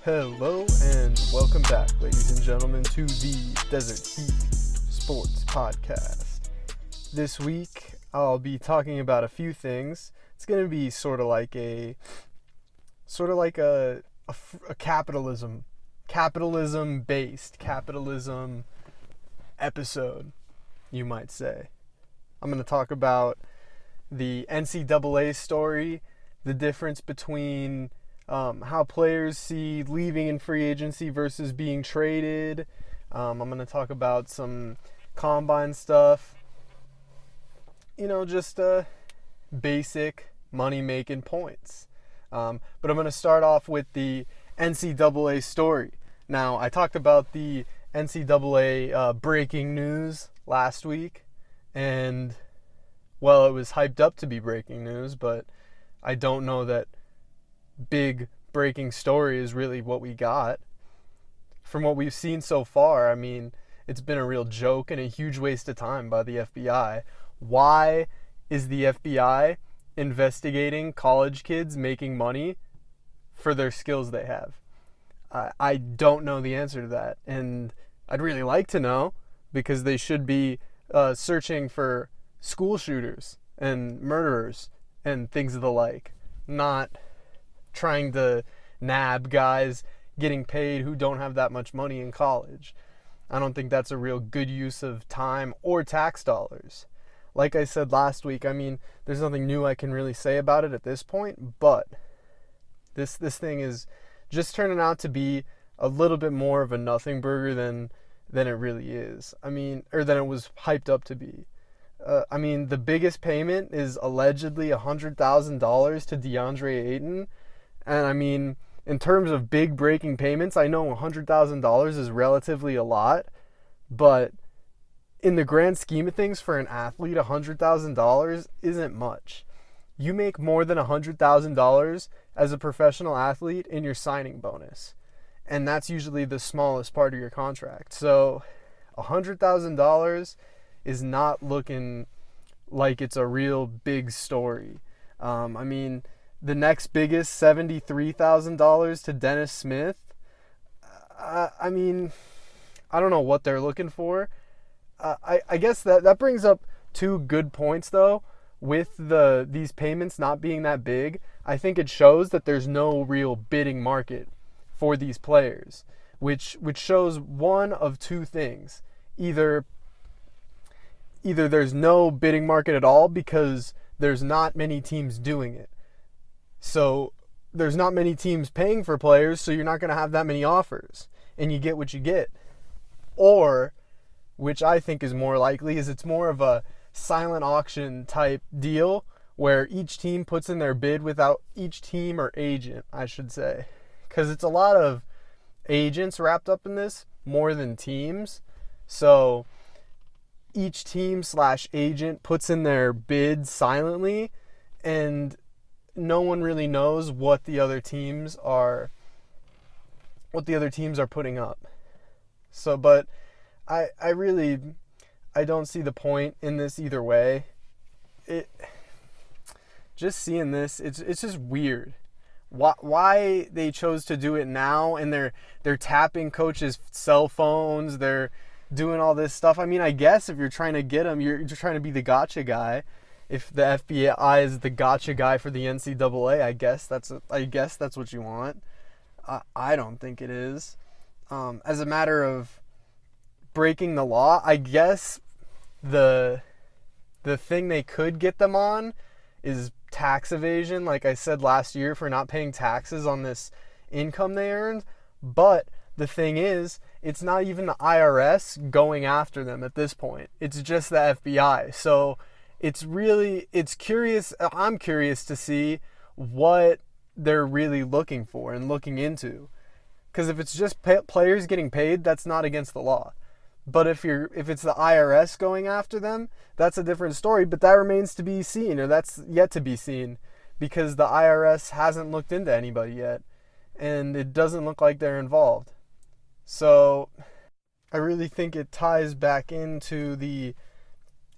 Hello and welcome back, ladies and gentlemen, to the Desert Heat Sports Podcast. This week, I'll be talking about a few things. It's going to be sort of like a capitalism episode, you might say. I'm going to talk about the NCAA story, the difference between how players see leaving in free agency versus being traded. I'm going to talk about some combine stuff. Just basic money-making points. But I'm going to start off with the NCAA story. Now, I talked about the NCAA breaking news last week, and, well, it was hyped up to be breaking news, but I don't know that big breaking story is really what we got. From what we've seen so far, I mean, it's been a real joke and a huge waste of time by the FBI. Why is the FBI investigating college kids making money for their skills they have? I don't know the answer to that, and I'd really like to know, because they should be searching for school shooters and murderers and things of the like, not trying to nab guys getting paid who don't have that much money in college. I don't think that's a real good use of time or tax dollars. Like I said last week, I mean, there's nothing new I can really say about it at this point, but this thing is just turning out to be a little bit more of a nothing burger than it really is. I mean, or than it was hyped up to be. I mean, the biggest payment is allegedly $100,000 to DeAndre Ayton. And I mean, in terms of big breaking payments, I know $100,000 is relatively a lot, but in the grand scheme of things for an athlete, $100,000 isn't much. You make more than $100,000 as a professional athlete in your signing bonus, and that's usually the smallest part of your contract. So $100,000 is not looking like it's a real big story. I mean, the next biggest, $73,000 to Dennis Smith. I mean, I don't know what they're looking for. I guess that brings up two good points, though. With these payments not being that big, I think it shows that there's no real bidding market for these players, which shows one of two things. Either there's no bidding market at all because there's not many teams doing it. So there's not many teams paying for players, so you're not going to have that many offers, and you get what you get. Or, which I think is more likely, is it's more of a silent auction type deal where each team puts in their bid without each team or agent, I should say. Because it's a lot of agents wrapped up in this more than teams. So each team/agent puts in their bid silently, and no one really knows what the other teams are putting up. So, but I don't see the point in this either way. Just seeing this, it's just weird. Why they chose to do it now, and they're tapping coaches' cell phones, they're doing all this stuff. I mean, I guess if you're trying to get them, you're trying to be the gotcha guy. If the FBI is the gotcha guy for the NCAA, I guess that's what you want. I don't think it is. As a matter of breaking the law, I guess the thing they could get them on is tax evasion, like I said last year, for not paying taxes on this income they earned. But the thing is, it's not even the IRS going after them at this point. It's just the FBI. So it's curious. I'm curious to see what they're really looking for and looking into. Because if it's just players getting paid, that's not against the law. But if it's the IRS going after them, that's a different story. But that remains to be seen, or that's yet to be seen, because the IRS hasn't looked into anybody yet, and it doesn't look like they're involved. So I really think it ties back into the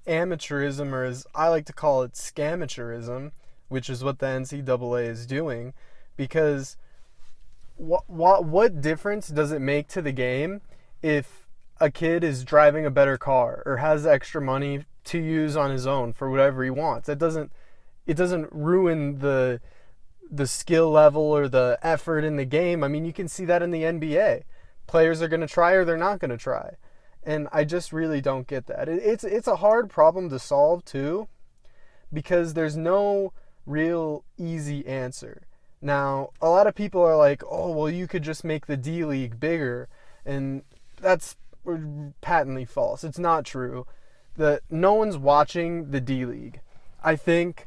amateurism, or as I like to call it, scamateurism, which is what the NCAA is doing, because what difference does it make to the game if a kid is driving a better car or has extra money to use on his own for whatever he wants? It doesn't ruin the skill level or the effort in the game. I mean, you can see that in the NBA. Players are going to try or they're not going to try. And I just really don't get that. It's a hard problem to solve too, because there's no real easy answer. Now, a lot of people are like, oh, well, you could just make the D League bigger. And that's patently false. It's not true. No one's watching the D League. I think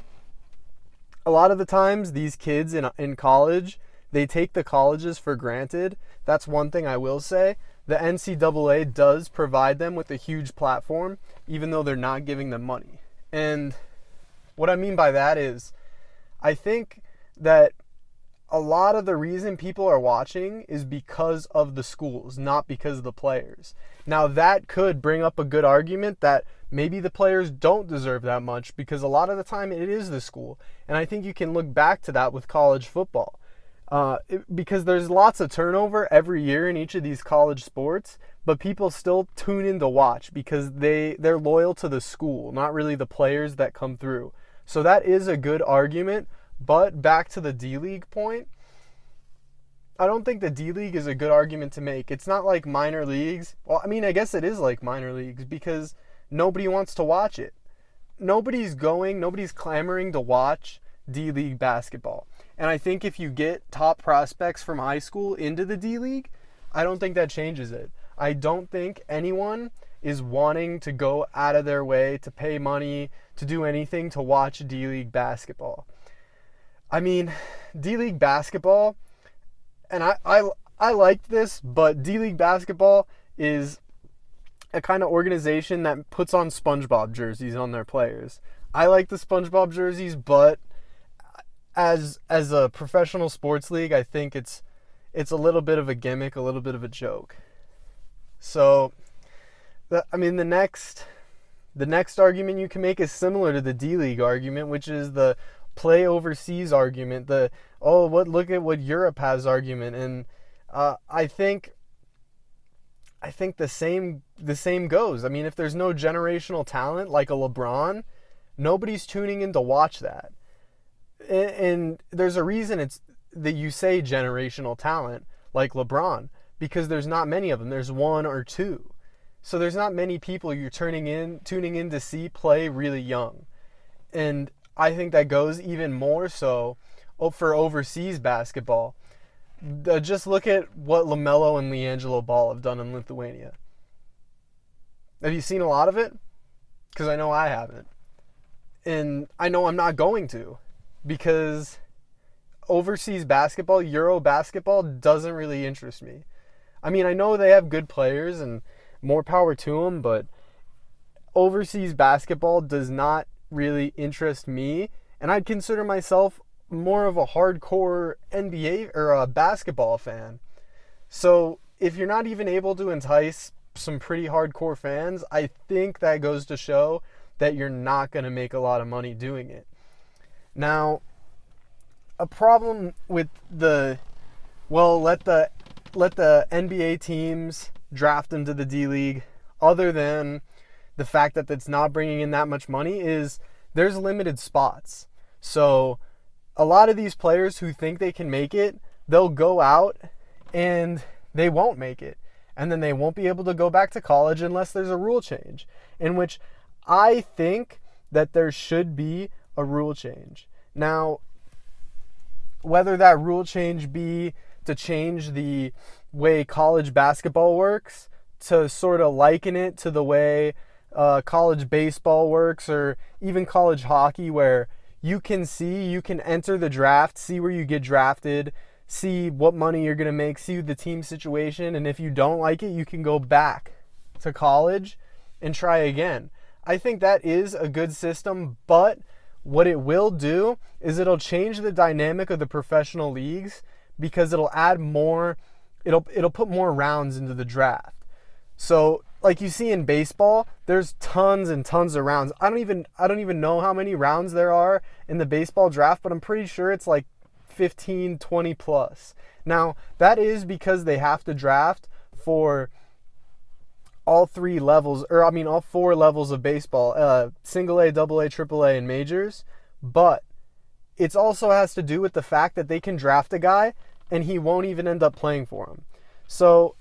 a lot of the times these kids in college, they take the colleges for granted. That's one thing I will say. The NCAA does provide them with a huge platform, even though they're not giving them money. And what I mean by that is, I think that a lot of the reason people are watching is because of the schools, not because of the players. Now, that could bring up a good argument that maybe the players don't deserve that much, because a lot of the time it is the school. And I think you can look back to that with college football. Because there's lots of turnover every year in each of these college sports, but people still tune in to watch because they're loyal to the school, not really the players that come through. So that is a good argument. But back to the D-League point, I don't think the D-League is a good argument to make. It's not like minor leagues. Well, I mean, I guess it is like minor leagues because nobody wants to watch it. Nobody's clamoring to watch D-League basketball. And I think if you get top prospects from high school into the D-League, I don't think that changes it. I don't think anyone is wanting to go out of their way to pay money to do anything to watch D-League basketball. I mean, D-League basketball, and I like this, but D-League basketball is a kind of organization that puts on SpongeBob jerseys on their players. I like the SpongeBob jerseys, but as a professional sports league, I think it's a little bit of a gimmick, a little bit of a joke. So, the next argument you can make is similar to the D-League argument, which is the play overseas argument, look at what Europe has argument. And I think the same goes. I mean, if there's no generational talent like a LeBron, nobody's tuning in to watch that. And there's a reason it's that you say generational talent like LeBron, because there's not many of them. There's one or two. So there's not many people you're tuning in to see play really young. And I think that goes even more so for overseas basketball. Just look at what LaMelo and LiAngelo Ball have done in Lithuania. Have you seen a lot of it? Because I know I haven't. And I know I'm not going to. Because overseas basketball, Euro basketball, doesn't really interest me. I mean, I know they have good players and more power to them, but overseas basketball does not really interest me. And I'd consider myself more of a hardcore NBA or a basketball fan. So if you're not even able to entice some pretty hardcore fans, I think that goes to show that you're not going to make a lot of money doing it. Now, a problem with let the NBA teams draft into the D-League, other than the fact that it's not bringing in that much money, is there's limited spots. So a lot of these players who think they can make it, they'll go out and they won't make it. And then they won't be able to go back to college unless there's a rule change, in which I think that there should be a rule change. Now, whether that rule change be to change the way college basketball works, to sort of liken it to the way college baseball works, or even college hockey, where you can enter the draft, see where you get drafted, see what money you're going to make, see the team situation, and if you don't like it, you can go back to college and try again. I think that is a good system, but what it will do is it'll change the dynamic of the professional leagues, because it'll put more rounds into the draft. So like you see in baseball, there's tons and tons of rounds. I don't even know how many rounds there are in the baseball draft, but I'm pretty sure it's like 15, 20 plus. Now, that is because they have to draft for all three levels, all four levels of baseball, single A, double A, triple A, and majors. But it also has to do with the fact that they can draft a guy and he won't even end up playing for them. So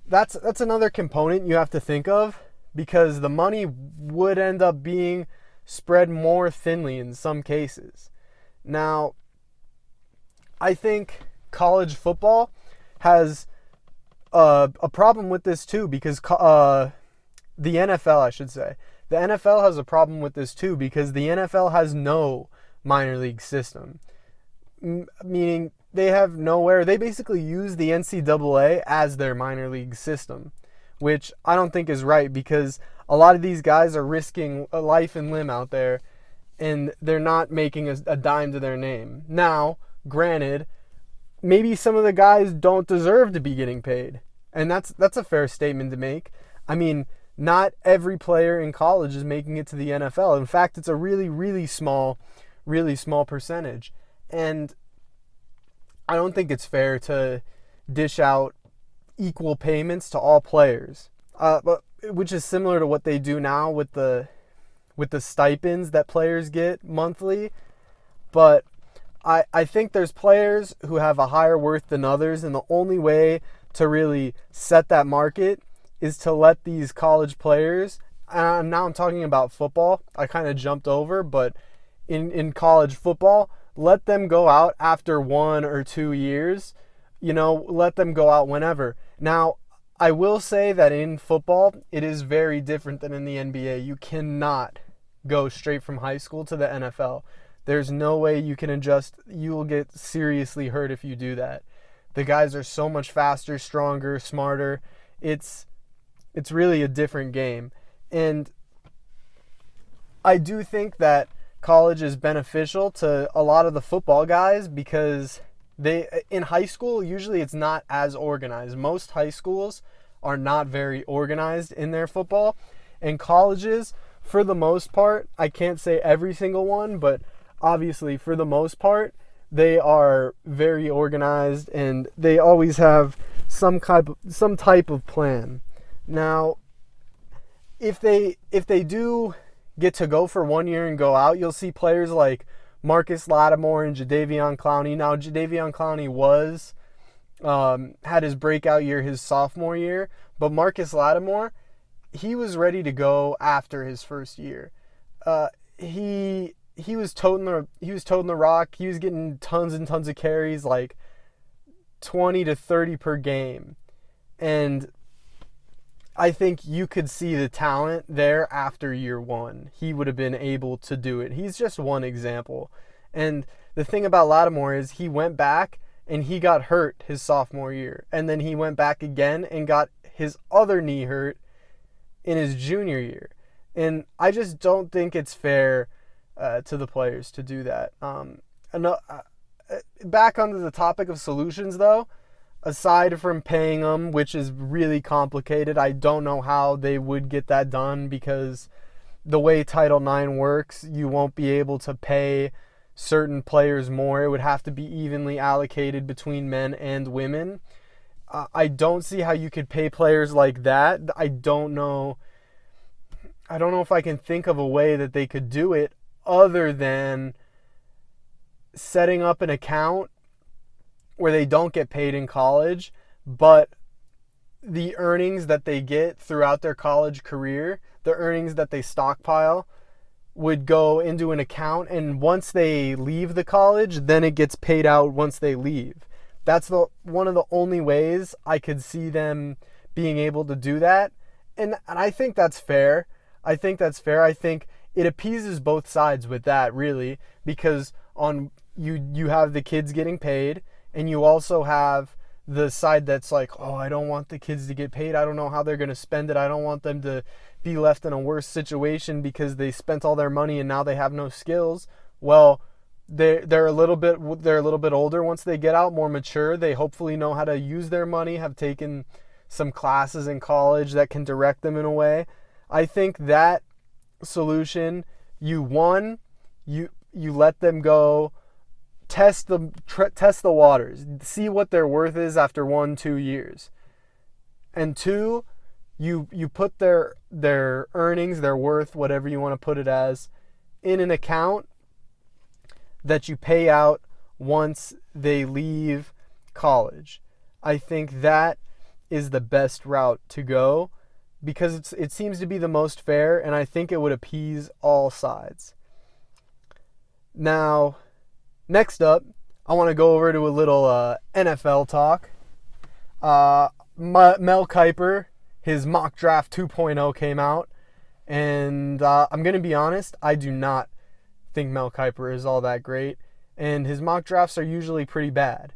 that's another component you have to think of, because the money would end up being spread more thinly in some cases. Now, I think college football has a problem with this too, because the NFL, I should say, the NFL has a problem with this too, because the NFL has no minor league system, meaning they have nowhere. They basically use the NCAA as their minor league system, which I don't think is right, because a lot of these guys are risking a life and limb out there, and they're not making a dime to their name. Now, granted, maybe some of the guys don't deserve to be getting paid, and that's a fair statement to make. I mean, not every player in college is making it to the NFL. In fact, it's a really small percentage. And I don't think it's fair to dish out equal payments to all players, which is similar to what they do now with the stipends that players get monthly. But I think there's players who have a higher worth than others, and the only way to really set that market is to let these college players, now I'm talking about football, I kind of jumped over, but in college football, let them go out after 1 or 2 years, let them go out whenever. Now, I will say that in football, it is very different than in the NBA. You cannot go straight from high school to the NFL. There's no way you can adjust. You will get seriously hurt if you do that. The guys are so much faster, stronger, smarter. It's really a different game. And I do think that college is beneficial to a lot of the football guys, because in high school, usually it's not as organized. Most high schools are not very organized in their football. And colleges, for the most part, I can't say every single one, but obviously for the most part, they are very organized, and they always have some type of plan. Now, if they do get to go for 1 year and go out, you'll see players like Marcus Lattimore and Jadeveon Clowney. Now, Jadeveon Clowney had his breakout year his sophomore year, but Marcus Lattimore, he was ready to go after his first year. He was toting the rock. He was getting tons and tons of carries, like 20 to 30 per game. And I think you could see the talent there after year one. He would have been able to do it. He's just one example. And the thing about Lattimore is he went back and he got hurt his sophomore year. And then he went back again and got his other knee hurt in his junior year. And I just don't think it's fair to the players to do that. Back onto the topic of solutions, though, aside from paying them, which is really complicated, I don't know how they would get that done, because the way Title IX works, you won't be able to pay certain players more. It would have to be evenly allocated between men and women. I don't see how you could pay players like that. I don't know if I can think of a way that they could do it other than setting up an account where they don't get paid in college, but the earnings that they get throughout their college career, the earnings that they stockpile, would go into an account, and once they leave the college, then it gets paid out once they leave. That's one of the only ways I could see them being able to do that. And I think that's fair. I think it appeases both sides with that, really, because on you have the kids getting paid, and you also have the side that's like, oh, I don't want the kids to get paid. I don't know how they're going to spend it. I don't want them to be left in a worse situation because they spent all their money and now they have no skills. Well, they're a little bit older once they get out, more mature. They hopefully know how to use their money, have taken some classes in college that can direct them in a way. I think that solution, you let them go test the waters, see what their worth is after 1-2 years. And 2, you put their earnings, their worth, whatever you want to put it as, in an account that you pay out once they leave college. I think that is the best route to go because it seems to be the most fair, and I think it would appease all sides. Now, next up, I want to go over to a little NFL talk. Mel Kiper, his mock draft 2.0 came out, and I'm going to be honest, I do not think Mel Kiper is all that great, and his mock drafts are usually pretty bad.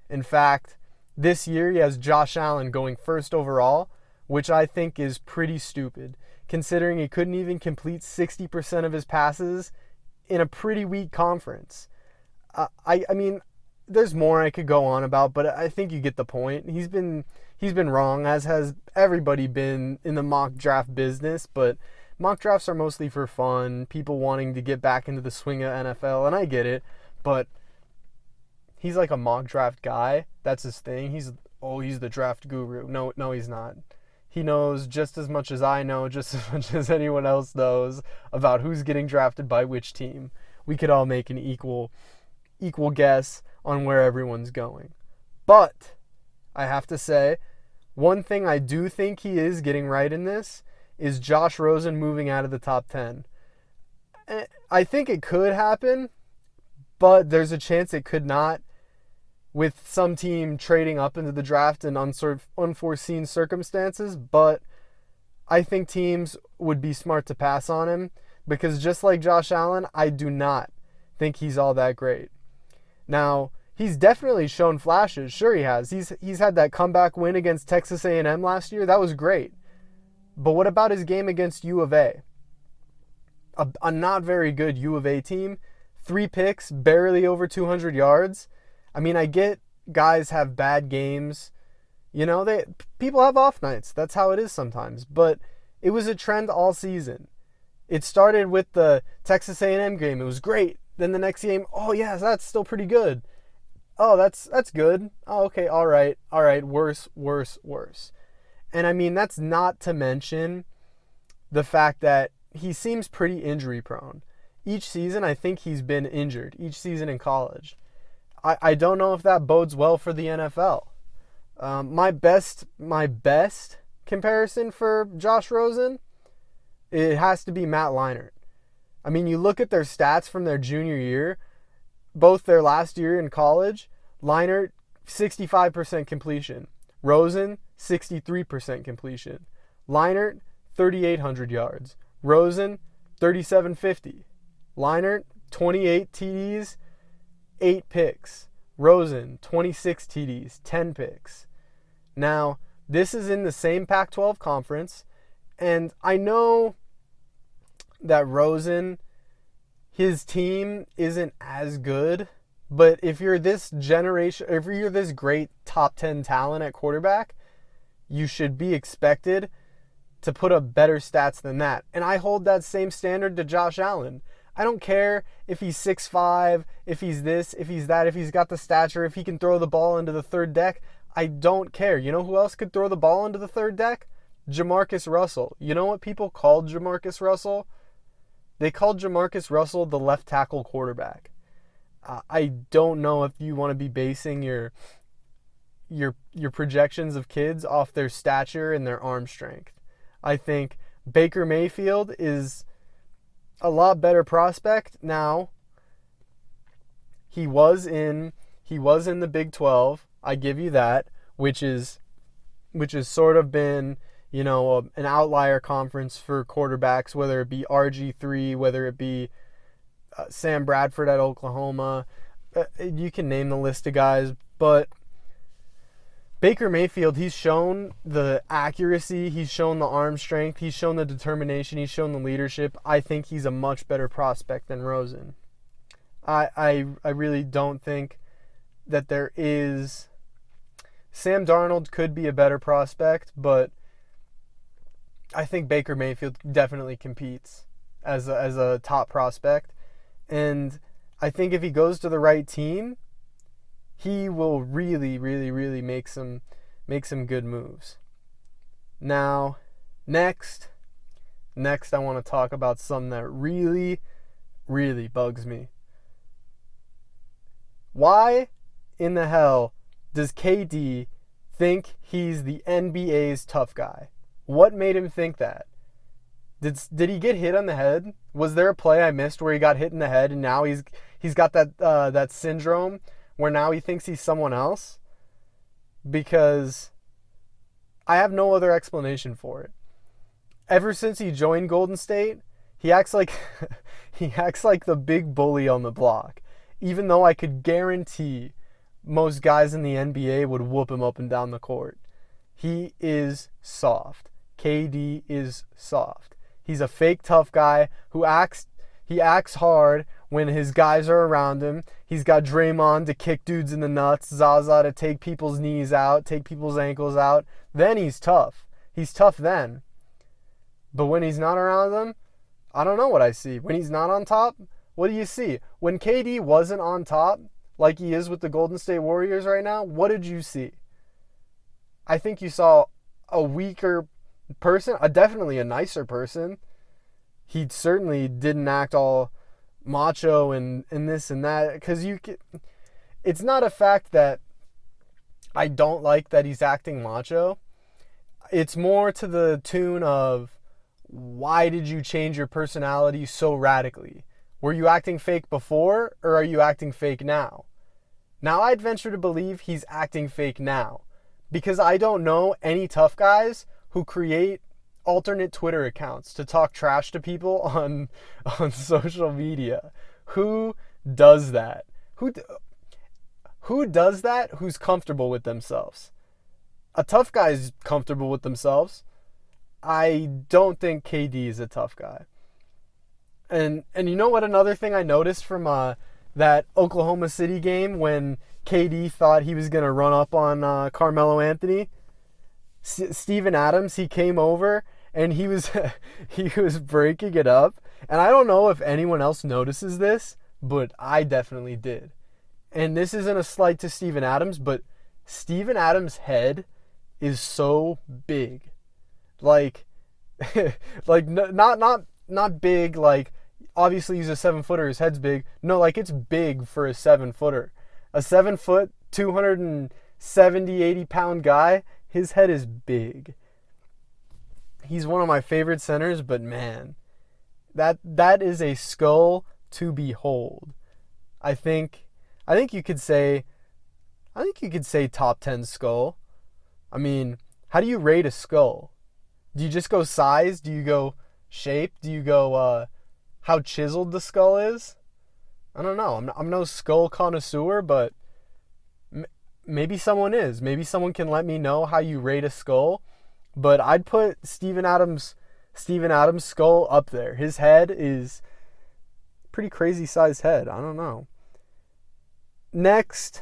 In fact, this year he has Josh Allen going first overall, which I think is pretty stupid, considering he couldn't even complete 60% of his passes in a pretty weak conference. I mean, there's more I could go on about, but I think you get the point. He's been wrong, as has everybody been in the mock draft business, but mock drafts are mostly for fun, people wanting to get back into the swing of NFL, and I get it, but he's like a mock draft guy. That's his thing. He's the draft guru. No, he's not. He knows just as much as I know, just as much as anyone else knows about who's getting drafted by which team. We could all make an equal guess on where everyone's going. But I have to say, one thing I do think he is getting right in this is Josh Rosen moving out of the top 10. I think it could happen, but there's a chance it could not, with some team trading up into the draft in unforeseen circumstances. But I think teams would be smart to pass on him because just like Josh Allen, I do not think he's all that great. Now, he's definitely shown flashes. Sure he has. He's had that comeback win against Texas A&M last year. That was great. But what about his game against U of A? A not very good U of A team. 3 picks, barely over 200 yards. I mean, I get guys have bad games. You know, people have off nights. That's how it is sometimes. But it was a trend all season. It started with the Texas A&M game. It was great. Then the next game, oh yeah, that's still pretty good. Oh, that's good. Oh, okay, all right. Worse. And I mean, that's not to mention the fact that he seems pretty injury prone. Each season, I think he's been injured. Each season in college. I don't know if that bodes well for the NFL. My best comparison for Josh Rosen, it has to be Matt Leinart. I mean, you look at their stats from their junior year, both their last year in college, Leinart, 65% completion. Rosen, 63% completion. Leinart, 3,800 yards. Rosen, 3,750. Leinart, 28 TDs, 8 picks. Rosen, 26 TDs, 10 picks. Now, this is in the same Pac-12 conference, and I know that Rosen, his team isn't as good, but if you're this great top 10 talent at quarterback, you should be expected to put up better stats than that. And I hold that same standard to Josh Allen. I don't care if he's 6'5", if he's this, if he's that, if he's got the stature, if he can throw the ball into the third deck. I don't care. You know who else could throw the ball into the third deck? Jamarcus Russell. You know what people called Jamarcus Russell? They called Jamarcus Russell the left tackle quarterback. I don't know if you want to be basing your projections of kids off their stature and their arm strength. I think Baker Mayfield is a lot better prospect now. He was in the Big 12. I give you that, which is sort of been, you know, an outlier conference for quarterbacks, whether it be RG3, whether it be Sam Bradford at Oklahoma. You can name the list of guys, but Baker Mayfield, he's shown the accuracy, he's shown the arm strength, he's shown the determination, he's shown the leadership. I think he's a much better prospect than Rosen. I really don't think that there is. Sam Darnold could be a better prospect, but I think Baker Mayfield definitely competes as a top prospect. And I think if he goes to the right team, he will really, really, really make some good moves. Now, next I want to talk about something that really, really bugs me. Why in the hell does KD think he's the NBA's tough guy? What made him think that? Did he get hit on the head? Was there a play I missed where he got hit in the head and now he's got that syndrome where now he thinks he's someone else? Because I have no other explanation for it. Ever since he joined Golden State, he acts like the big bully on the block. Even though I could guarantee most guys in the NBA would whoop him up and down the court. He is soft. KD is soft. He's a fake tough guy who acts hard when his guys are around him. He's got Draymond to kick dudes in the nuts, Zaza to take people's knees out, take people's ankles out. Then he's tough. He's tough then. But when he's not around them, I don't know what I see. When he's not on top, what do you see? When KD wasn't on top, like he is with the Golden State Warriors right now, what did you see? I think you saw a weaker person, definitely a nicer person. He certainly didn't act all macho and this and that, because it's not a fact that I don't like that he's acting macho. It's more to the tune of, why did you change your personality so radically? Were you acting fake before, or are you acting fake now? Now I'd venture to believe he's acting fake now, because I don't know any tough guys who create alternate Twitter accounts to talk trash to people on social media. Who does that? Who does that who's comfortable with themselves? A tough guy's comfortable with themselves. I don't think KD is a tough guy. And you know what, another thing I noticed from that Oklahoma City game when KD thought he was going to run up on Carmelo Anthony? Steven Adams, he came over and he was breaking it up. And I don't know if anyone else notices this, but I definitely did. And this isn't a slight to Steven Adams, but Steven Adams' head is so big. Like not big like, obviously he's a 7-footer, his head's big. No, like it's big for a 7-footer. A 7-foot, 270, 80-pound guy, his head is big. He's one of my favorite centers, but man, that is a skull to behold. I think you could say top 10 skull. I mean, how do you rate a skull? Do you just go size? Do you go shape? Do you go how chiseled the skull is? I don't know. I'm no skull connoisseur, but maybe someone is. Maybe someone can let me know how you rate a skull. But I'd put Steven Adams' skull up there. His head is pretty crazy sized head. I don't know. Next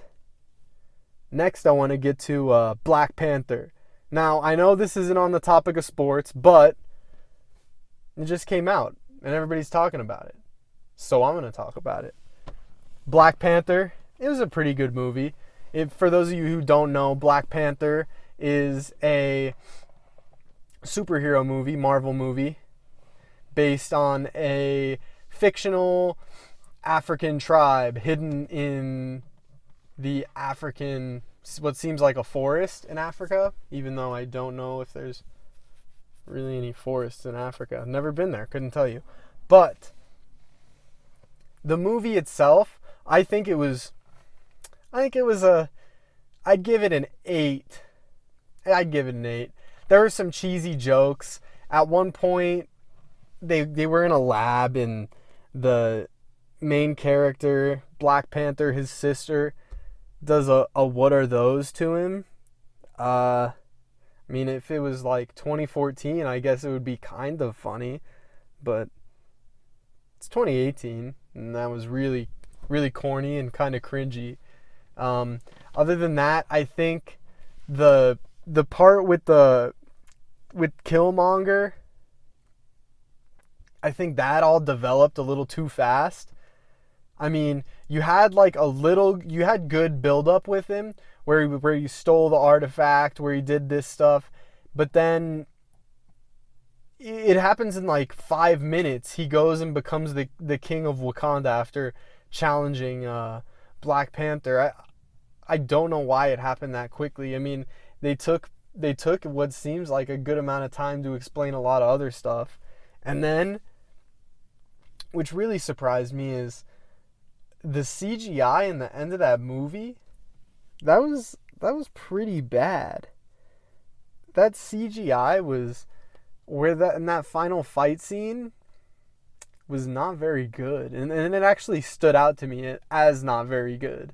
I want to get to Black Panther. Now, I know this isn't on the topic of sports, but it just came out and everybody's talking about it. So I'm going to talk about it. Black Panther, it was a pretty good movie. For those of you who don't know, Black Panther is a superhero movie, Marvel movie, based on a fictional African tribe hidden in the African, what seems like a forest in Africa, even though I don't know if there's really any forests in Africa. I've never been there, couldn't tell you. But the movie itself, I'd give it an 8. I'd give it an 8. There were some cheesy jokes. At one point, they were in a lab and the main character, Black Panther, his sister, does a what are those to him. I mean, if it was like 2014, I guess it would be kind of funny, but it's 2018, and that was really, really corny and kind of cringy. Other than that, I think the part with Killmonger, I think that all developed a little too fast. I mean, you had you had good build up with him where you stole the artifact, where he did this stuff, but then it happens in like 5 minutes. He goes and becomes the king of Wakanda after challenging Black Panther. I don't know why it happened that quickly. I mean, they took what seems like a good amount of time to explain a lot of other stuff. And then, which really surprised me, is the CGI in the end of that movie. That was pretty bad. That CGI was in that final fight scene was not very good. And it actually stood out to me as not very good.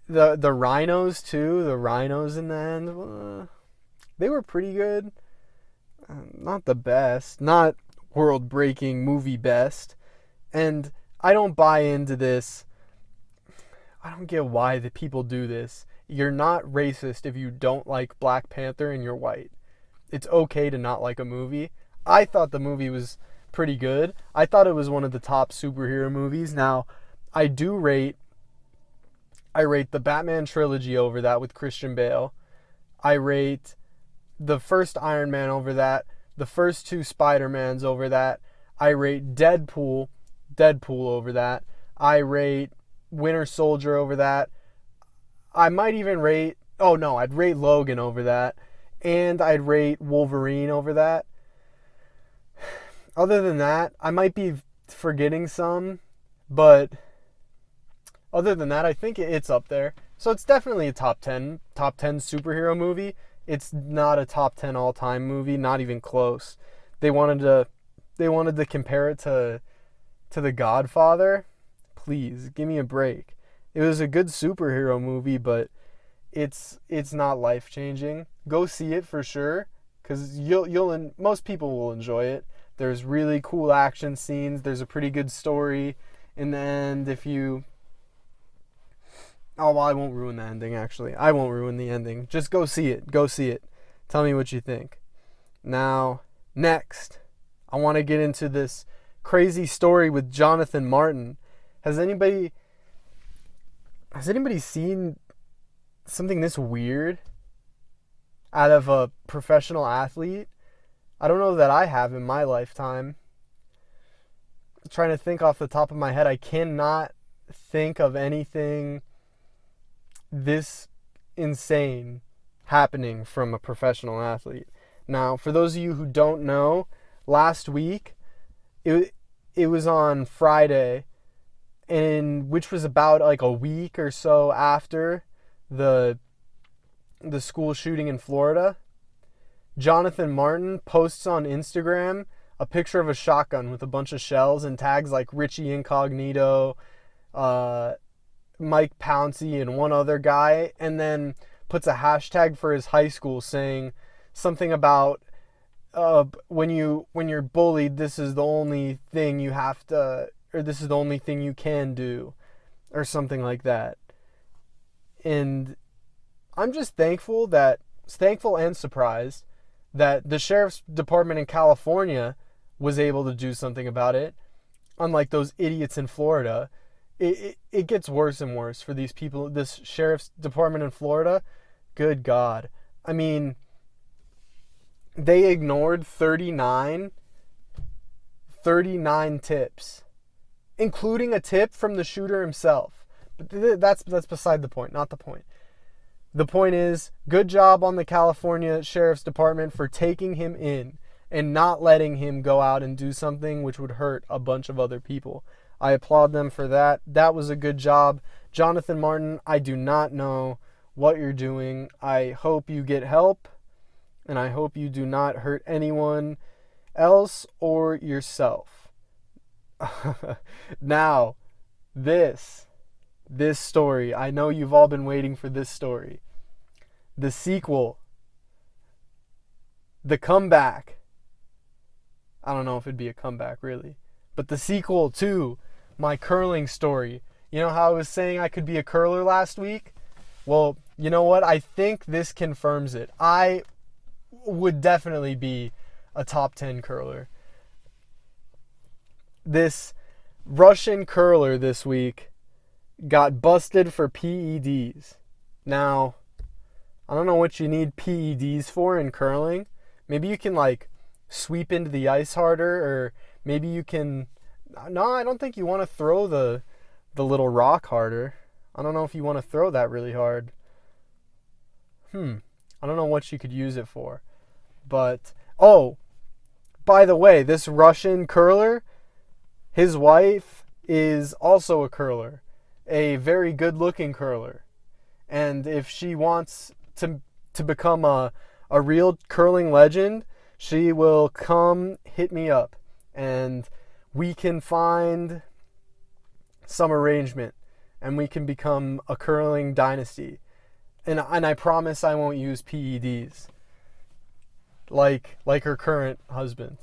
The rhinos too, the rhinos in the end, they were pretty good. Not the best, not world-breaking movie best. And I don't buy into this. I don't get why the people do this. You're not racist if you don't like Black Panther and you're white. It's okay to not like a movie. I thought the movie was pretty good. I thought it was one of the top superhero movies. Now, I rate the Batman trilogy over that with Christian Bale. I rate the first Iron Man over that. The first two Spider-Mans over that. I rate Deadpool over that. I rate Winter Soldier over that. I might even rate... Oh, no, I'd rate Logan over that. And I'd rate Wolverine over that. Other than that, I might be forgetting some, but other than that, I think it's up there. So it's definitely a top 10 superhero movie. It's not a top 10 all-time movie, not even close. They wanted to compare it to The Godfather. Please, give me a break. It was a good superhero movie, but it's not life-changing. Go see it for sure, because most people will enjoy it. There's really cool action scenes. There's a pretty good story in the end. Oh, well, I won't ruin the ending, actually. I won't ruin the ending. Just go see it. Go see it. Tell me what you think. Now, next, I want to get into this crazy story with Jonathan Martin. Has anybody seen something this weird out of a professional athlete? I don't know that I have in my lifetime. I'm trying to think off the top of my head. I cannot think of anything this insane happening from a professional athlete. Now, for those of you who don't know, last week, it was on Friday, and which was about like a week or so after the school shooting in Florida. Jonathan Martin posts on Instagram a picture of a shotgun with a bunch of shells and tags like Richie Incognito, Mike Pouncey, and one other guy, and then puts a hashtag for his high school saying something about when you're bullied, this is the only thing you have to, or this is the only thing you can do, or something like that. And I'm just thankful and surprised that the sheriff's department in California was able to do something about it, unlike those idiots in Florida. It gets worse and worse for these people. This sheriff's department in Florida, good God. I mean, they ignored 39 tips, including a tip from the shooter himself. But that's beside the point, not the point. The point is, good job on the California Sheriff's Department for taking him in and not letting him go out and do something which would hurt a bunch of other people. I applaud them for that. That was a good job. Jonathan Martin, I do not know what you're doing. I hope you get help, and I hope you do not hurt anyone else or yourself. Now, this story, I know you've all been waiting for this story. The sequel, the comeback. I don't know if it'd be a comeback, really. But the sequel to my curling story. You know how I was saying I could be a curler last week? Well, you know what? I think this confirms it. I would definitely be a top 10 curler. This Russian curler this week got busted for PEDs. Now, I don't know what you need PEDs for in curling. Maybe you can like sweep into the ice harder, or maybe you can. No, I don't think you want to throw the little rock harder. I don't know if you want to throw that really hard. I don't know what you could use it for. But, oh, by the way, this Russian curler, his wife is also a curler, a very good-looking curler. And if she wants to become a real curling legend, she will come hit me up, and we can find some arrangement, and we can become a curling dynasty. And I promise I won't use PEDs like her current husband.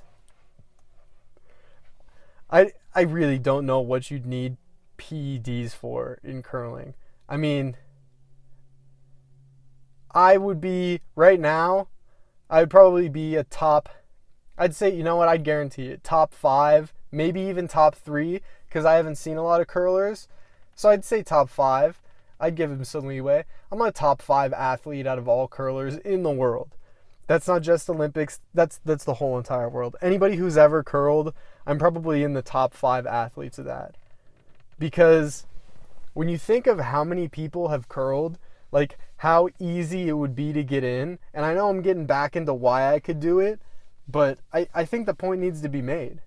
I really don't know what you'd need PEDs for in curling. I mean, I would be, right now, I would probably be a top, I'd say, you know what, I'd guarantee it, top 5, maybe even top 3, because I haven't seen a lot of curlers. So I'd say top 5. I'd give him some leeway. I'm a top 5 athlete out of all curlers in the world. That's not just Olympics, that's the whole entire world. Anybody who's ever curled, I'm probably in the top 5 athletes of that. Because when you think of how many people have curled, like how easy it would be to get in, and I know I'm getting back into why I could do it, but I think the point needs to be made.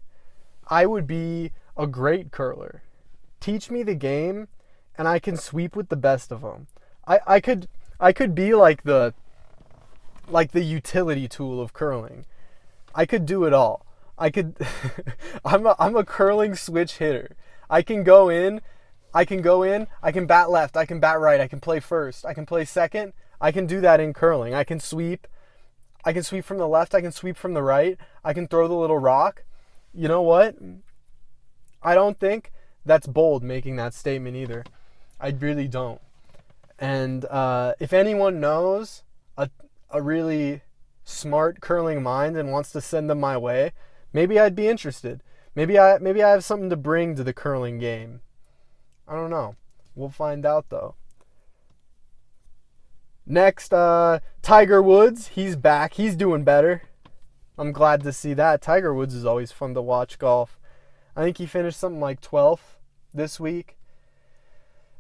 I would be a great curler. Teach me the game, and I can sweep with the best of them. I could be like the utility tool of curling. I could do it all. I could I'm a curling switch hitter. I can go in, I can bat left, I can bat right, I can play first, I can play second. I can do that in curling. I can sweep from the left, I can sweep from the right, I can throw the little rock. You know what? I don't think that's bold making that statement either. I really don't. And if anyone knows a really smart curling mind and wants to send them my way, maybe I'd be interested. Maybe I have something to bring to the curling game. I don't know. We'll find out though. Next, Tiger Woods. He's back. He's doing better. I'm glad to see that. Tiger Woods is always fun to watch golf. I think he finished something like 12th this week.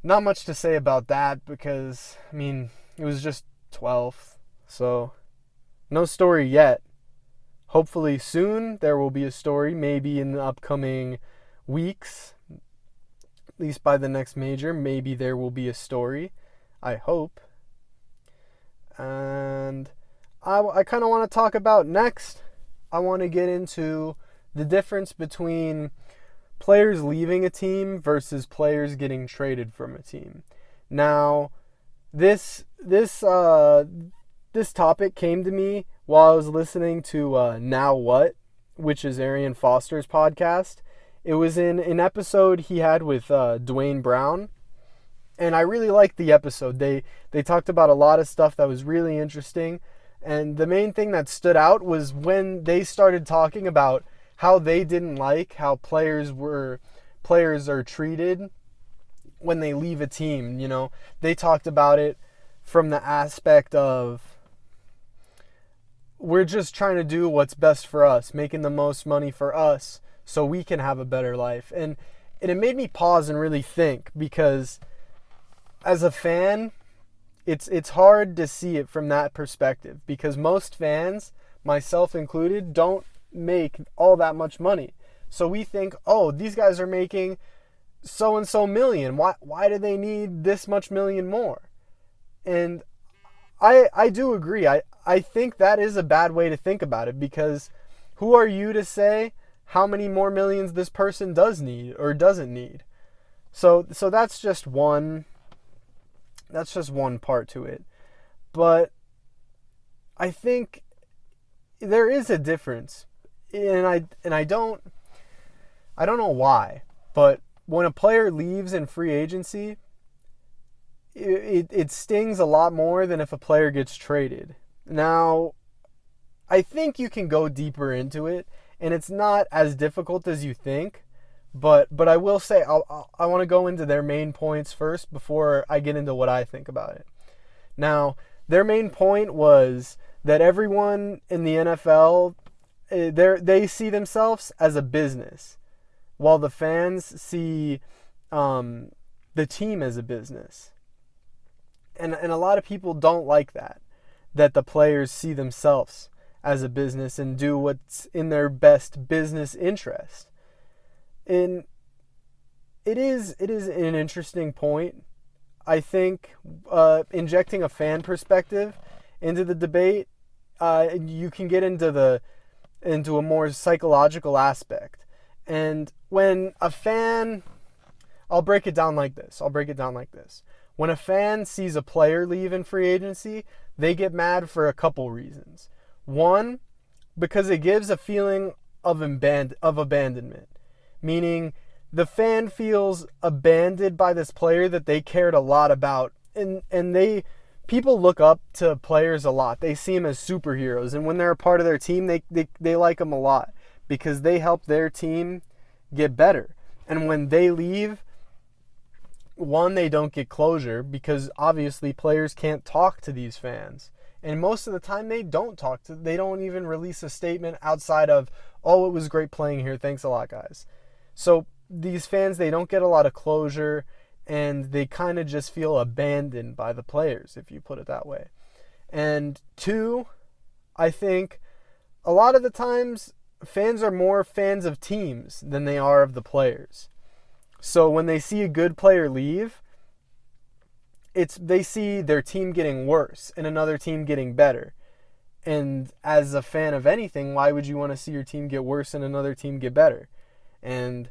Not much to say about that because, I mean, it was just 12th. So, no story yet. Hopefully soon there will be a story, maybe in the upcoming weeks. At least by the next major, maybe there will be a story. I hope. And I kind of want to talk about next. I want to get into the difference between players leaving a team versus players getting traded from a team. Now, this topic came to me while I was listening to Now What, which is Arian Foster's podcast. It was in an episode he had with Dwayne Brown, and I really liked the episode. They talked about a lot of stuff that was really interesting, and the main thing that stood out was when they started talking about how they didn't like how players are treated when they leave a team. You know, they talked about it from the aspect of, we're just trying to do what's best for us, making the most money for us so we can have a better life. And it made me pause and really think, because as a fan, it's hard to see it from that perspective, because most fans, myself included, don't make all that much money. So we think, oh, these guys are making so and so million. Why do they need this much million more? And I do agree. I think that is a bad way to think about it, because who are you to say how many more millions this person does need or doesn't need? So that's just one part to it. But I think there is a difference. And I don't know why, but when a player leaves in free agency, it stings a lot more than if a player gets traded. Now, I think you can go deeper into it, and it's not as difficult as you think, But I will say I want to go into their main points first before I get into what I think about it. Now, their main point was that everyone in the NFL, they see themselves as a business, while the fans see the team as a business. And a lot of people don't like that the players see themselves as a business and do what's in their best business interest. And it is an interesting point. I think injecting a fan perspective into the debate, you can get into a more psychological aspect. And when a fan, I'll break it down like this. When a fan sees a player leave in free agency, they get mad for a couple reasons. One, because it gives a feeling of abandonment, meaning the fan feels abandoned by this player that they cared a lot about, and people look up to players a lot. They see them as superheroes, and when they're a part of their team, they like them a lot because they help their team get better. And when they leave, one, they don't get closure because obviously players can't talk to these fans. And most of the time they don't even release a statement outside of, oh, it was great playing here. Thanks a lot, guys. So these fans, they don't get a lot of closure, and they kind of just feel abandoned by the players, if you put it that way. And two, I think a lot of the times fans are more fans of teams than they are of the players. So when they see a good player leave, they see their team getting worse and another team getting better. And as a fan of anything, why would you want to see your team get worse and another team get better? And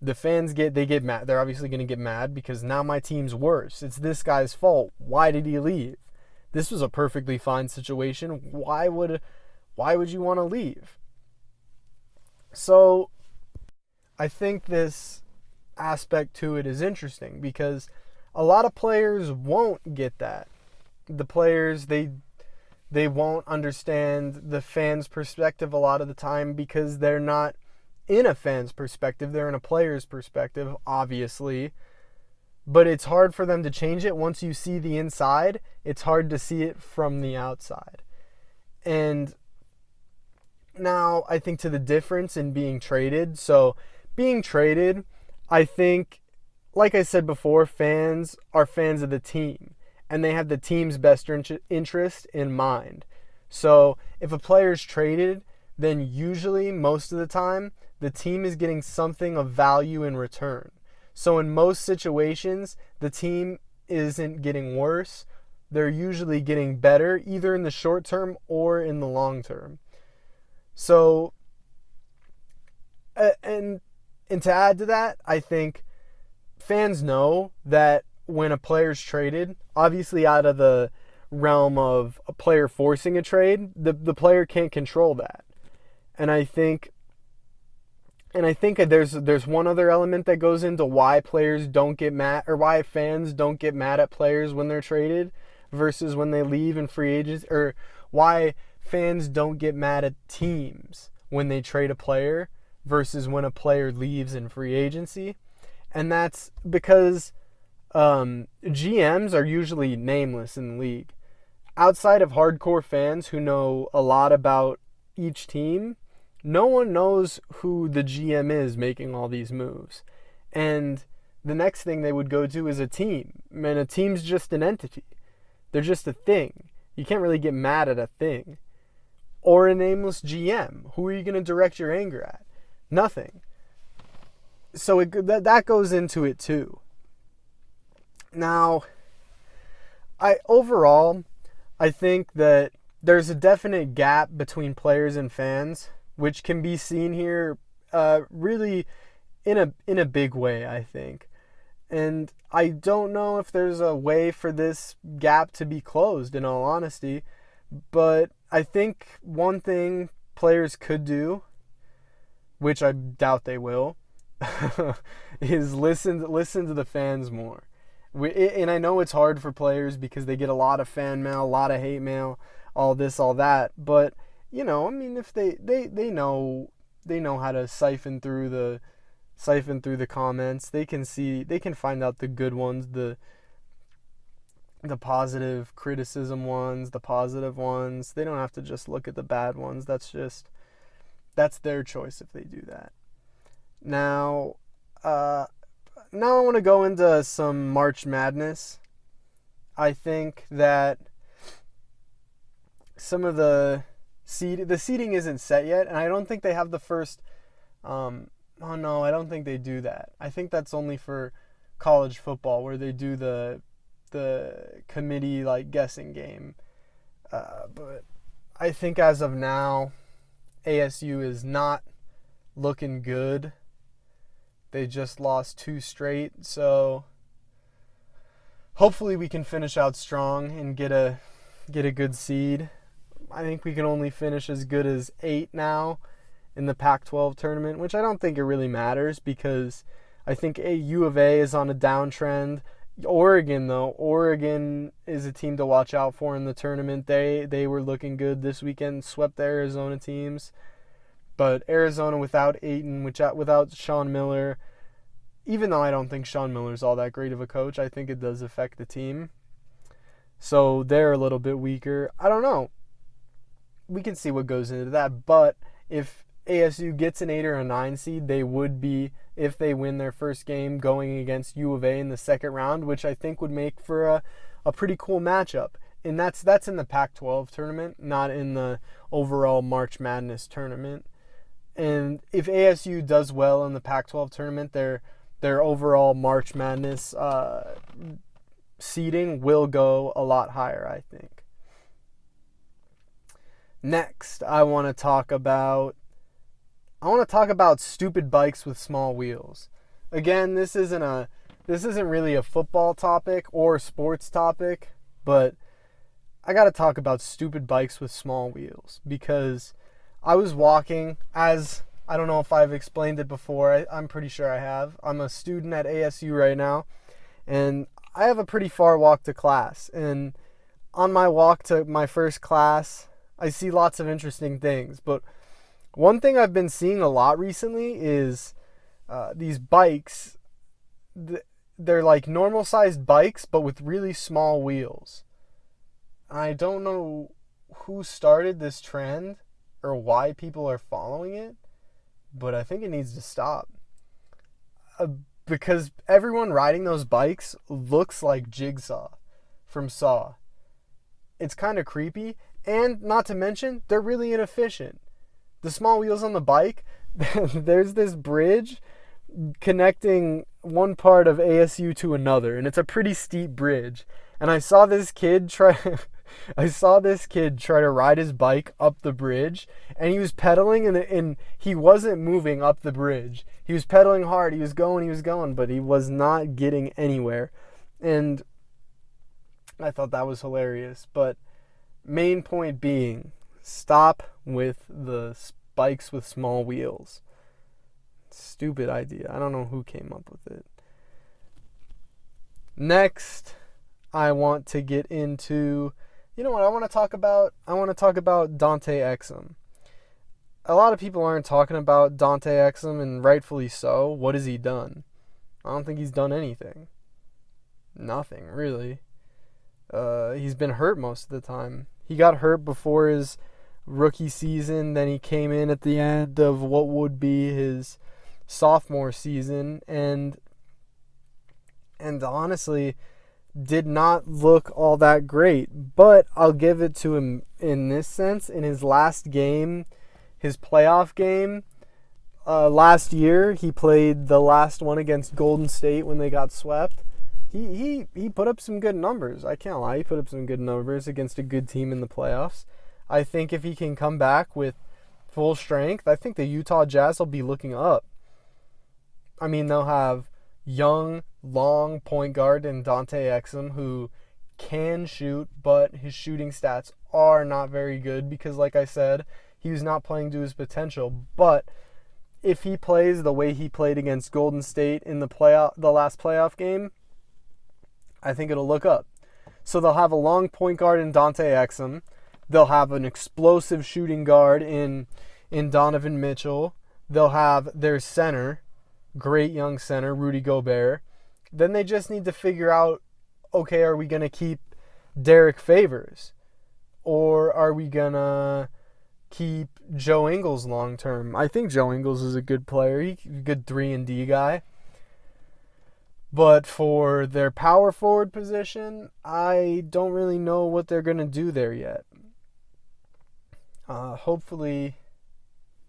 the fans get mad. They're obviously going to get mad because now my team's worse. It's this guy's fault. Why did he leave? This was a perfectly fine situation. Why would you want to leave? So I think this aspect to it is interesting because a lot of players won't get that. The players, they won't understand the fans' perspective a lot of the time because they're not in a fan's perspective. They're in a player's perspective, obviously. But it's hard for them to change it. Once you see the inside, it's hard to see it from the outside. And now I think to the difference in being traded. So being traded, I think, like I said before, fans are fans of the team, and they have the team's best interest in mind. So if a player is traded, then usually, most of the time, the team is getting something of value in return. So in most situations, the team isn't getting worse. They're usually getting better, either in the short term or in the long term. So, and to add to that, I think fans know that when a player's traded, obviously out of the realm of a player forcing a trade, the player can't control that. And I think there's one other element that goes into why players don't get mad, or why fans don't get mad at players when they're traded versus when they leave in free agents, or why fans don't get mad at teams when they trade a player versus when a player leaves in free agency. And that's because GMs are usually nameless in the league. Outside of hardcore fans who know a lot about each team, no one knows who the GM is making all these moves. And the next thing they would go to is a team. And a team's just an entity. They're just a thing. You can't really get mad at a thing. Or a nameless GM. Who are you going to direct your anger at? Nothing. So that goes into it too. Now, I think that there's a definite gap between players and fans, which can be seen here really in a big way, I think. And I don't know if there's a way for this gap to be closed, in all honesty. But I think one thing players could do, which I doubt they will, is listen to the fans more. And I know it's hard for players because they get a lot of fan mail, a lot of hate mail, all this, all that. But, you know, I mean, if they know how to siphon through siphon through the comments. They can find out the good ones, the positive criticism ones, the positive ones. They don't have to just look at the bad ones. That's their choice if they do that. Now I want to go into some March Madness. I think that some of the seeding isn't set yet, and I don't think they have the first. I don't think they do that. I think that's only for college football, where they do the committee guessing game. But I think as of now, ASU is not looking good. They just lost 2 straight, so hopefully we can finish out strong and get a good seed. I think we can only finish as good as 8 now in the Pac-12 tournament, which I don't think it really matters, because I think U of A is on a downtrend. Oregon is a team to watch out for in the tournament. They were looking good this weekend, swept the Arizona teams. But Arizona without Ayton, without Sean Miller, even though I don't think Sean Miller's all that great of a coach, I think it does affect the team. So they're a little bit weaker. I don't know. We can see what goes into that. But if ASU gets an 8 or a 9 seed, they would be, if they win their first game, going against U of A in the second round, which I think would make for a pretty cool matchup. And that's in the Pac-12 tournament, not in the overall March Madness tournament. And if ASU does well in the Pac-12 tournament, their overall March Madness seeding will go a lot higher, I think. Next, I want to talk about stupid bikes with small wheels. Again, this isn't really a football topic or sports topic, but I got to talk about stupid bikes with small wheels, because I was walking, as I don't know if I've explained it before. I'm pretty sure I have. I'm a student at ASU right now, and I have a pretty far walk to class. And on my walk to my first class, I see lots of interesting things. But one thing I've been seeing a lot recently is these bikes. They're like normal-sized bikes, but with really small wheels. I don't know who started this trend or why people are following it, but I think it needs to stop. Because everyone riding those bikes looks like Jigsaw from Saw. It's kind of creepy, and not to mention, they're really inefficient. The small wheels on the bike, there's this bridge connecting one part of ASU to another, and it's a pretty steep bridge. And I saw this kid try to ride his bike up the bridge, and he was pedaling, and he wasn't moving up the bridge. He was pedaling hard. He was going, but he was not getting anywhere. And I thought that was hilarious. But main point being, stop with the bikes with small wheels. Stupid idea. I don't know who came up with it. Next, I want to get into, you know what I want to talk about? I want to talk about Dante Exum. A lot of people aren't talking about Dante Exum, and rightfully so. What has he done? I don't think he's done anything. Nothing, really. He's been hurt most of the time. He got hurt before his rookie season, then he came in at the end of what would be his sophomore season, and honestly did not look all that great. But I'll give it to him in this sense. In his last game, his playoff game last year, he played the last one against Golden State when they got swept. He put up some good numbers. I can't lie. He put up some good numbers against a good team in the playoffs. I think if he can come back with full strength, I think the Utah Jazz will be looking up. I mean, they'll have young, long point guard in Dante Exum, who can shoot, but his shooting stats are not very good because, like I said, he was not playing to his potential. But if he plays the way he played against Golden State in the last playoff game, I think it'll look up. So they'll have a long point guard in Dante Exum. They'll have an explosive shooting guard in Donovan Mitchell. They'll have their center, great young center, Rudy Gobert. Then they just need to figure out, okay, are we going to keep Derek Favors? Or are we going to keep Joe Ingles long term? I think Joe Ingles is a good player. He's a good 3-and-D guy. But for their power forward position, I don't really know what they're going to do there yet. Hopefully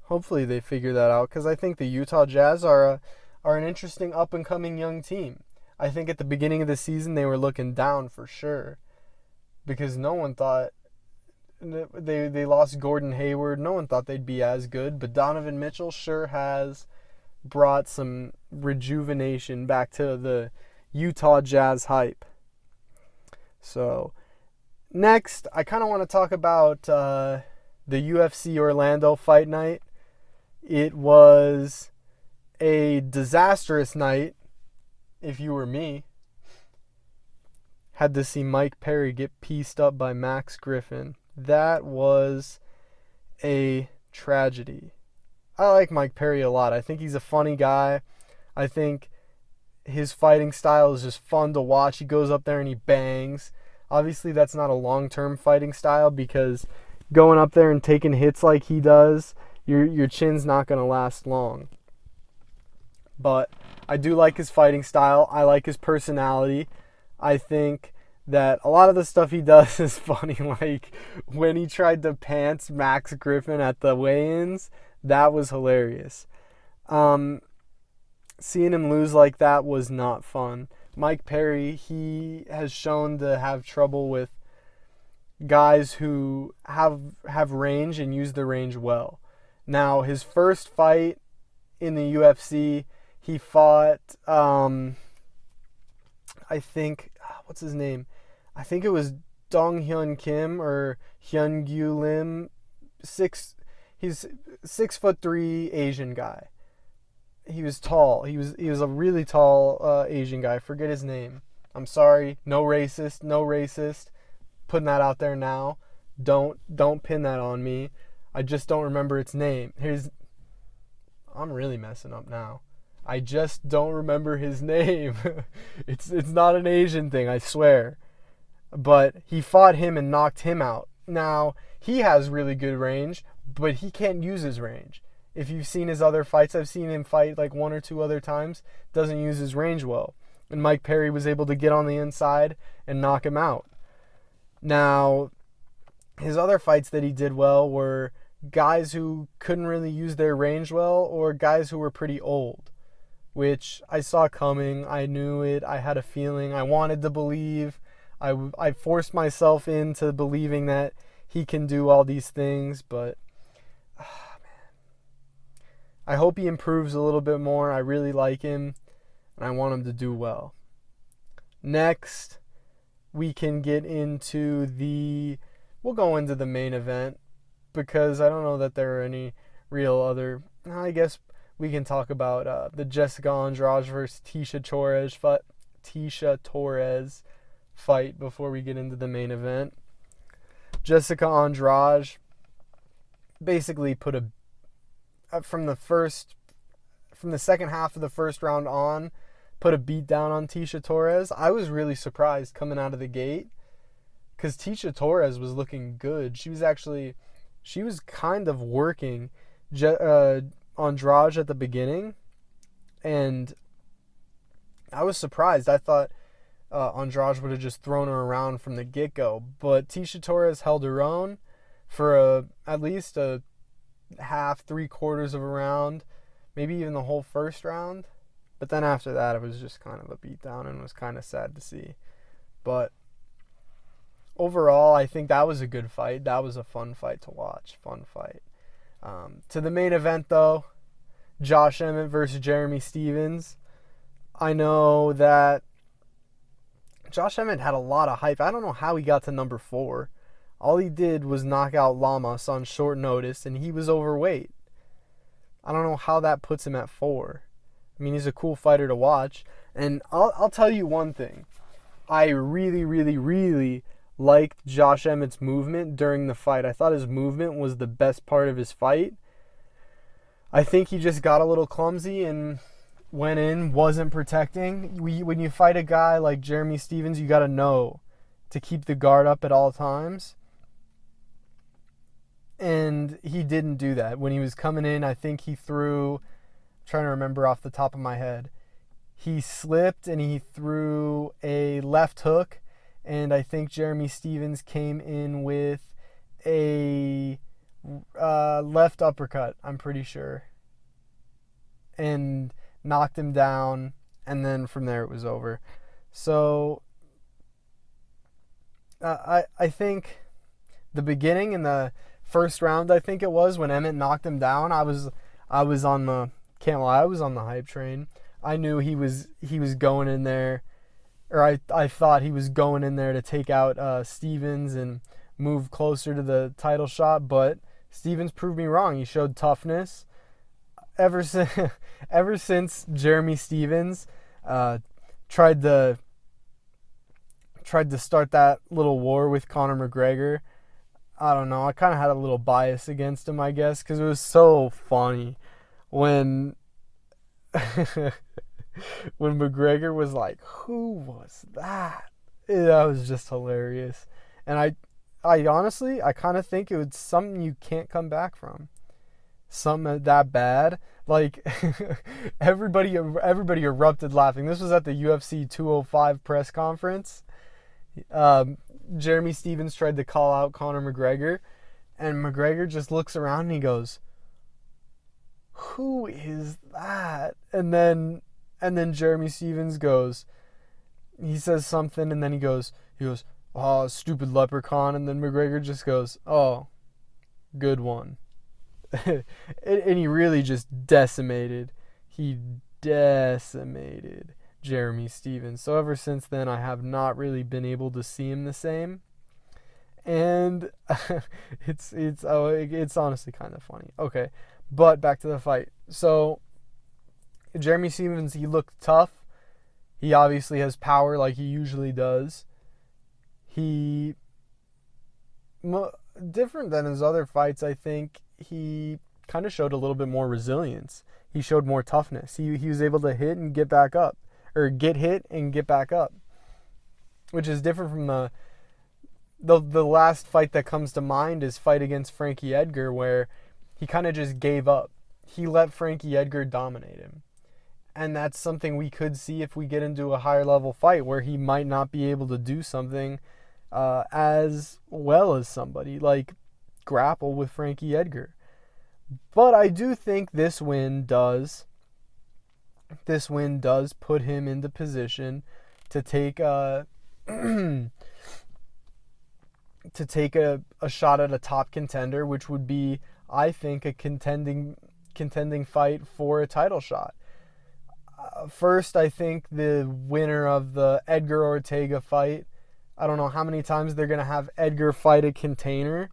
they figure that out, because I think the Utah Jazz are an interesting up-and-coming young team. I think at the beginning of the season they were looking down for sure, because no one thought they lost Gordon Hayward. No one thought they'd be as good, but Donovan Mitchell sure has brought some rejuvenation back to the Utah Jazz hype. So next, I kind of want to talk about the UFC Orlando fight night. It was a disastrous night, if you were me. Had to see Mike Perry get pieced up by Max Griffin. That was a tragedy. I like Mike Perry a lot. I think he's a funny guy. I think his fighting style is just fun to watch. He goes up there and he bangs. Obviously, that's not a long-term fighting style, because going up there and taking hits like he does, your chin's not going to last long. But I do like his fighting style. I like his personality. I think that a lot of the stuff he does is funny. Like when he tried to pants Max Griffin at the weigh-ins, that was hilarious. Seeing him lose like that was not fun. Mike Perry, he has shown to have trouble with guys who have range and use the range well. Now, his first fight in the UFC, he fought, I think, what's his name? I think it was Dong Hyun Kim or Hyun Gyu Lim. He's 6'3" Asian guy. He was tall. He was a really tall Asian guy. I forget his name. I'm sorry. No racist. Putting that out there now. Don't pin that on me. I just don't remember its name. I'm really messing up now. I just don't remember his name. It's not an Asian thing, I swear. But he fought him and knocked him out. Now, he has really good range, but he can't use his range. If you've seen his other fights, I've seen him fight like one or two other times, doesn't use his range well. And Mike Perry was able to get on the inside and knock him out. Now, his other fights that he did well were guys who couldn't really use their range well, or guys who were pretty old, which I saw coming. I knew it. I had a feeling. I wanted to believe. I forced myself into believing that he can do all these things, but man, I hope he improves a little bit more. I really like him, and I want him to do well. Next, we can get into we'll go into the main event, because I don't know that there are any real other, I guess we can talk about the Jessica Andrade versus Tecia Torres fight before we get into the main event. Jessica Andrade basically put from the second half of the first round on, put a beat down on Tecia Torres. I was really surprised coming out of the gate, because Tecia Torres was looking good. She was kind of working Andrade at the beginning, and I was surprised. I thought Andrade would have just thrown her around from the get-go, but Tecia Torres held her own for at least a half, 3/4 of a round, maybe even the whole first round. But then after that, it was just kind of a beatdown, and was kind of sad to see. But overall, I think that was a good fight. That was a fun fight to watch. Fun fight. To the main event, though, Josh Emmett versus Jeremy Stephens. I know that Josh Emmett had a lot of hype. I don't know how he got to number 4. All he did was knock out Lamas on short notice, and he was overweight. I don't know how that puts him at 4. I mean, he's a cool fighter to watch. And I'll tell you one thing. I really, really, really liked Josh Emmett's movement during the fight. I thought his movement was the best part of his fight. I think he just got a little clumsy, and went in, wasn't protecting. When you fight a guy like Jeremy Stephens, you got to know to keep the guard up at all times. And he didn't do that. When he was coming in, I think he threw, I'm trying to remember off the top of my head, he slipped and he threw a left hook. And I think Jeremy Stephens came in with a left uppercut, I'm pretty sure. And knocked him down. And then from there it was over. So I think the beginning in the first round, I think it was, when Emmett knocked him down, I was on the, can't lie, I was on the hype train. I knew he was going in there, or I thought he was going in there to take out Stephens and move closer to the title shot, but Stephens proved me wrong. He showed toughness. Ever since Jeremy Stephens tried to start that little war with Conor McGregor, I don't know, I kind of had a little bias against him, I guess, because it was so funny when when McGregor was like, "Who was that?" That was just hilarious. And I honestly, I kind of think it was something you can't come back from. Something that bad. Like, everybody erupted laughing. This was at the UFC 205 press conference. Jeremy Stephens tried to call out Conor McGregor, and McGregor just looks around and he goes, "Who is that?" And then Jeremy Stephens goes, he says something, and then he goes, "Oh, stupid leprechaun." And then McGregor just goes, "Oh, good one." And he really just decimated Jeremy Stephens. So ever since then, I have not really been able to see him the same. And it's honestly kind of funny. Okay, but back to the fight. So Jeremy Stephens, he looked tough. He obviously has power like he usually does. He, different than his other fights, I think he kind of showed a little bit more resilience. He showed more toughness. He was able to hit and get back up, or get hit and get back up, which is different from the last fight that comes to mind is fight against Frankie Edgar, where he kind of just gave up. He let Frankie Edgar dominate him. And that's something we could see if we get into a higher level fight where he might not be able to do something as well as somebody like grapple with Frankie Edgar. But I do think this win does put him into position to take a shot at a top contender, which would be, I think, a contending fight for a title shot. First, I think the winner of the Edgar Ortega fight, I don't know how many times they're going to have Edgar fight a contender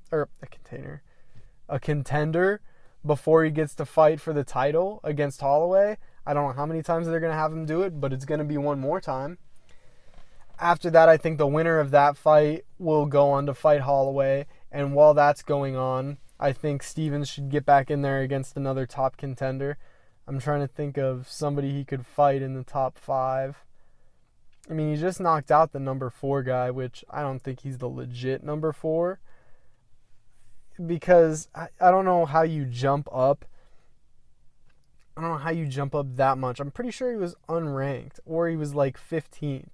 before he gets to fight for the title against Holloway. I don't know how many times they're going to have him do it, but it's going to be one more time. After that, I think the winner of that fight will go on to fight Holloway. And while that's going on, I think Stephens should get back in there against another top contender. I'm trying to think of somebody he could fight in the top 5. I mean, he just knocked out the number 4 guy, which I don't think he's the legit number 4. Because I don't know how you jump up. I don't know how you jump up that much. I'm pretty sure he was unranked, or he was like 15th.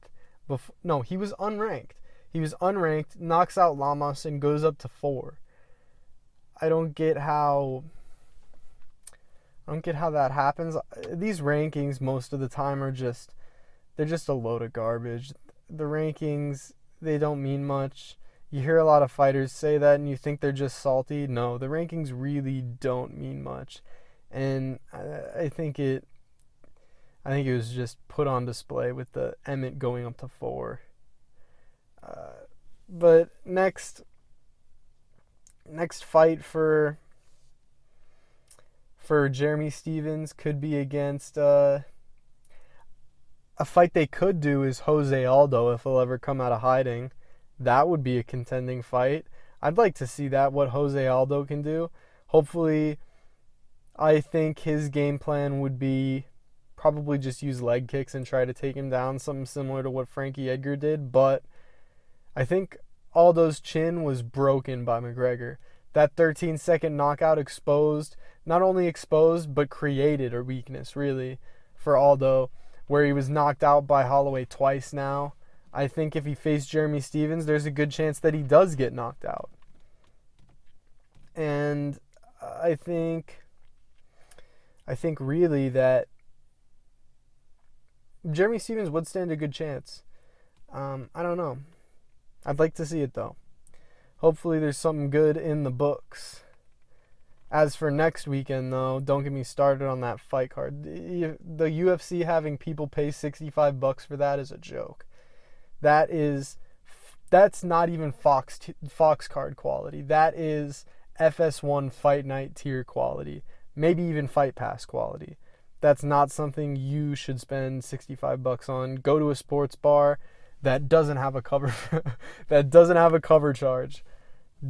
No, he was unranked. He was unranked, knocks out Lamas, and goes up to 4. I don't get how that happens. These rankings most of the time they're just a load of garbage. The rankings, they don't mean much. You hear a lot of fighters say that and you think they're just salty. No, the rankings really don't mean much. And I think it was just put on display with the Emmett going up to 4. But next fight for Jeremy Stephens could be against a fight they could do is Jose Aldo if he'll ever come out of hiding. That would be a contending fight. I'd like to see that, what Jose Aldo can do. Hopefully, I think his game plan would be probably just use leg kicks and try to take him down, something similar to what Frankie Edgar did. But I think Aldo's chin was broken by McGregor. That 13-second knockout not only exposed, but created a weakness, really, for Aldo, where he was knocked out by Holloway twice now. I think if he faced Jeremy Stephens, there's a good chance that he does get knocked out. And I think really that Jeremy Stephens would stand a good chance. I don't know. I'd like to see it, though. Hopefully there's something good in the books. As for next weekend, though, don't get me started on that fight card. The UFC having people pay $65 for that is a joke. That's not even Fox card quality. That is FS1 Fight Night tier quality. Maybe even Fight Pass quality. That's not something you should spend $65 on. Go to a sports bar that doesn't have a cover charge.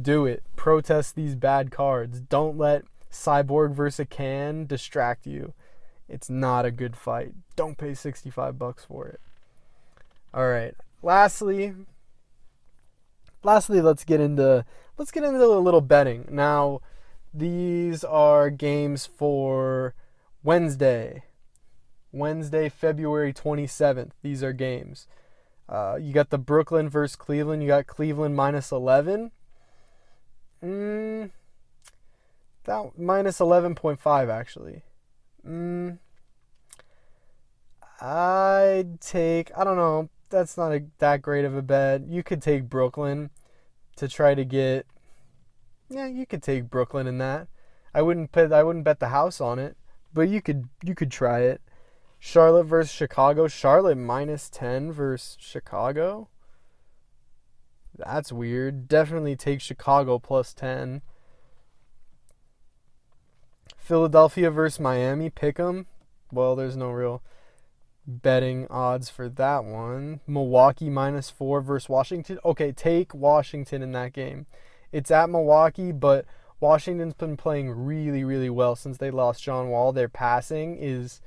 Do it. Protest these bad cards. Don't let Cyborg versus Khan distract you. It's not a good fight. Don't pay $65 for it. All right. Lastly, let's get into a little betting. Now, these are games for Wednesday, February 27th. These are games. You got the Brooklyn versus Cleveland. You got Cleveland minus 11. That minus 11.5 actually. I don't know. That's not that great of a bet. You could take Brooklyn to try to get. Yeah, you could take Brooklyn in that. I wouldn't bet the house on it, but you could try it. Charlotte versus Chicago. Charlotte minus 10 versus Chicago. That's weird. Definitely take Chicago plus 10. Philadelphia versus Miami. Pick 'em. Well, there's no real betting odds for that one. Milwaukee minus 4 versus Washington. Okay, take Washington in that game. It's at Milwaukee, but Washington's been playing really, really well since they lost John Wall. Their passing is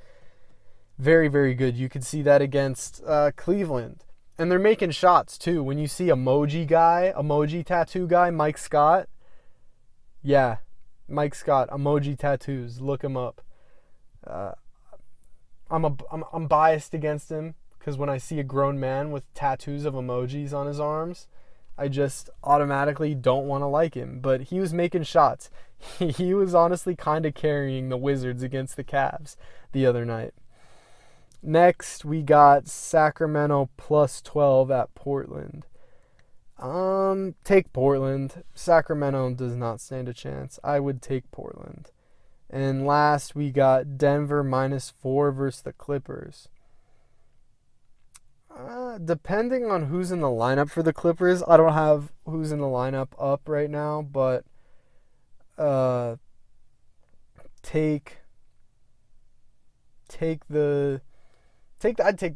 very, very good. You could see that against Cleveland. And they're making shots, too. When you see emoji tattoo guy, Mike Scott. Yeah, Mike Scott, emoji tattoos. Look him up. I'm biased against him because when I see a grown man with tattoos of emojis on his arms, I just automatically don't want to like him. But he was making shots. He was honestly kind of carrying the Wizards against the Cavs the other night. Next, we got Sacramento plus 12 at Portland. Take Portland. Sacramento does not stand a chance. I would take Portland. And last, we got Denver minus 4 versus the Clippers. Depending on who's in the lineup for the Clippers, I don't have who's in the lineup up right now, but I'd take the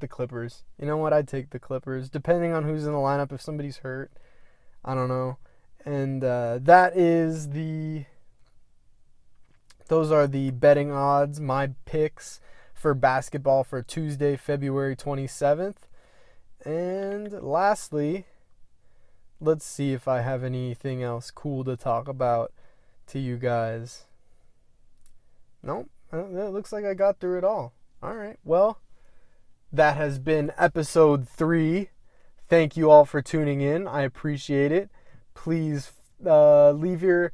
Clippers. You know what? I'd take the Clippers. Depending on who's in the lineup, if somebody's hurt, I don't know. And those are the betting odds, my picks for basketball for Tuesday, February 27th. And lastly, let's see if I have anything else cool to talk about to you guys. Nope, it looks like I got through it all. All right, well, that has been episode 3. Thank you all for tuning in. I appreciate it. Please leave your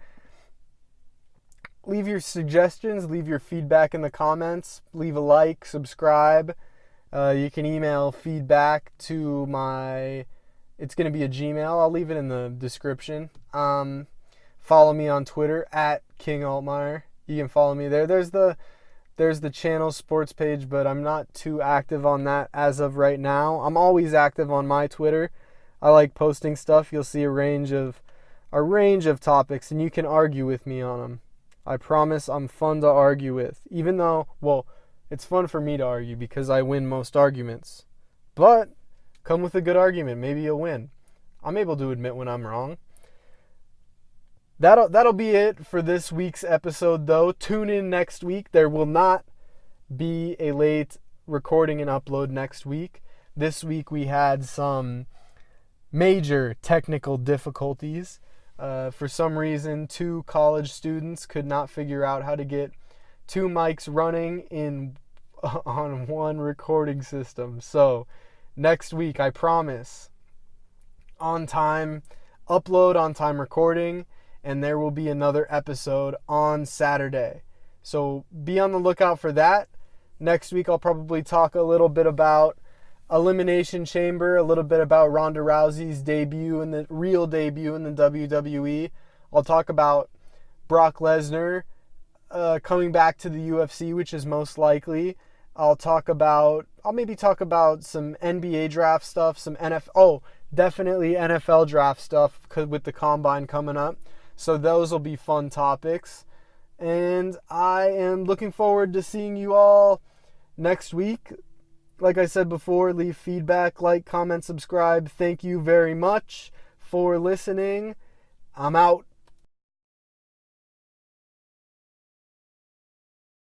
suggestions, leave your feedback in the comments, leave a like, subscribe. You can email feedback to it's going to be a Gmail. I'll leave it in the description. Follow me on Twitter at King Altmaier. You can follow me there. There's the channel sports page, but I'm not too active on that as of right now. I'm always active on my Twitter. I like posting stuff. You'll see a range of topics, and you can argue with me on them. I promise I'm fun to argue with, even though, well, it's fun for me to argue because I win most arguments. But come with a good argument, maybe you'll win. I'm able to admit when I'm wrong. That'll be it for this week's episode, though. Tune in next week. There will not be a late recording and upload next week. This week we had some major technical difficulties. For some reason, 2 college students could not figure out how to get 2 mics running on one recording system. So next week, I promise, on time upload, on time recording, and there will be another episode on Saturday. So be on the lookout for that. Next week, I'll probably talk a little bit about Elimination Chamber, a little bit about Ronda Rousey's debut and the real debut in the WWE. I'll talk about Brock Lesnar coming back to the UFC, which is most likely. I'll maybe talk about some NBA draft stuff, some definitely NFL draft stuff with the Combine coming up. So those will be fun topics. And I am looking forward to seeing you all next week. Like I said before, leave feedback, like, comment, subscribe. Thank you very much for listening. I'm out.